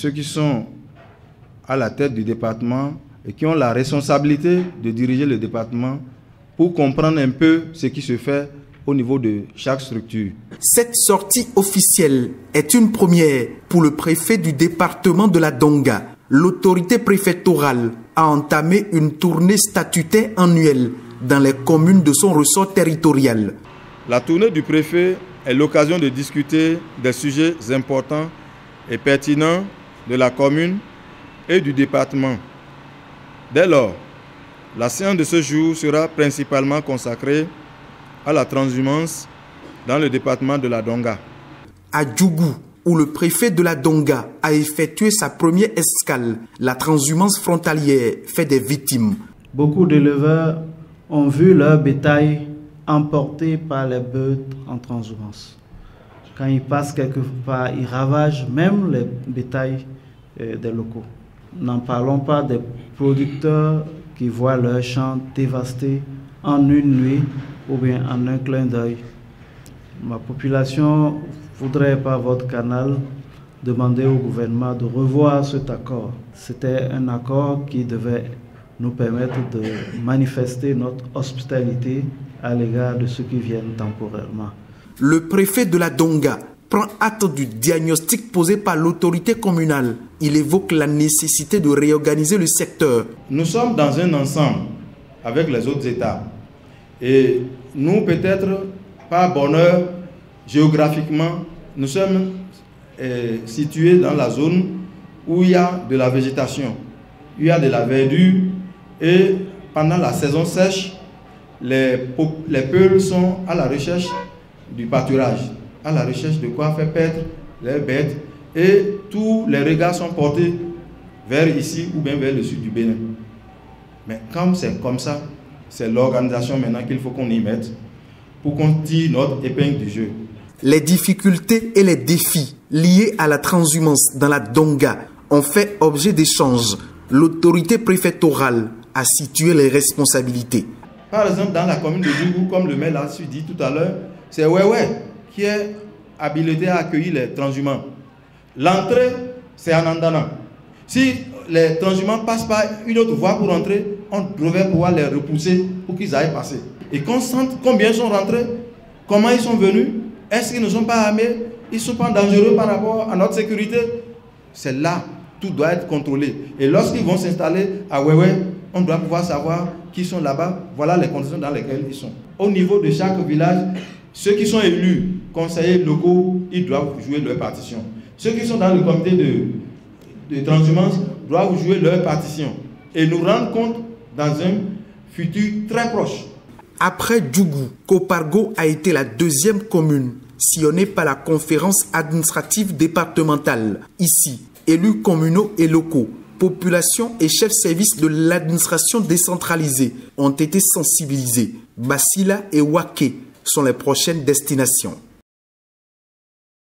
Ceux qui sont à la tête du département et qui ont la responsabilité de diriger le département pour comprendre un peu ce qui se fait au niveau de chaque structure. Cette sortie officielle est une première pour le préfet du département de la Donga. L'autorité préfectorale a entamé une tournée statutaire annuelle dans les communes de son ressort territorial. La tournée du préfet est l'occasion de discuter des sujets importants et pertinents de la commune et du département. Dès lors, la séance de ce jour sera principalement consacrée à la transhumance dans le département de la Donga. À Djougou, où le préfet de la Donga a effectué sa première escale, la transhumance frontalière fait des victimes. Beaucoup d'éleveurs ont vu leur bétail emporté par les bœufs en transhumance. Quand ils passent quelque part, ils ravagent même les bétails des locaux. N'en parlons pas des producteurs qui voient leurs champs dévastés en une nuit ou bien en un clin d'œil. Ma population voudrait par votre canal demander au gouvernement de revoir cet accord. C'était un accord qui devait nous permettre de manifester notre hospitalité à l'égard de ceux qui viennent temporairement. Le préfet de la Donga prend acte du diagnostic posé par l'autorité communale. Il évoque la nécessité de réorganiser le secteur. Nous sommes dans un ensemble avec les autres États. Et nous, peut-être, par bonheur, géographiquement, nous sommes situés dans la zone où il y a de la végétation, il y a de la verdure, et pendant la saison sèche, les peuples sont à la recherche du pâturage, à la recherche de quoi faire paître les bêtes, et tous les regards sont portés vers ici ou bien vers le sud du Bénin. Mais comme c'est comme ça, c'est l'organisation maintenant qu'il faut qu'on y mette pour qu'on tire notre épingle du jeu. Les difficultés et les défis liés à la transhumance dans la Donga ont fait objet d'échanges. L'autorité préfectorale a situé les responsabilités. Par exemple, dans la commune de Djougou, comme le maire l'a dit tout à l'heure, c'est Wewe qui est habilité à accueillir les transhumants. L'entrée, c'est en Andana. Si les transhumants passent par une autre voie pour entrer, on devrait pouvoir les repousser pour qu'ils aillent passer. Et qu'on sente combien ils sont rentrés, comment ils sont venus, est-ce qu'ils ne sont pas armés, ils ne sont pas dangereux par rapport à notre sécurité. C'est là, tout doit être contrôlé. Et lorsqu'ils vont s'installer à Wewe, on doit pouvoir savoir qui sont là-bas, voilà les conditions dans lesquelles ils sont. Au niveau de chaque village, ceux qui sont élus, conseillers locaux, ils doivent jouer leur partition. Ceux qui sont dans le comité de transhumance doivent jouer leur partition et nous rendre compte dans un futur très proche. Après Djougou, Kopargo a été la deuxième commune sillonnée par la conférence administrative départementale. Ici, élus communaux et locaux, population et chefs services de l'administration décentralisée ont été sensibilisés. Basila et Waké sont les prochaines destinations.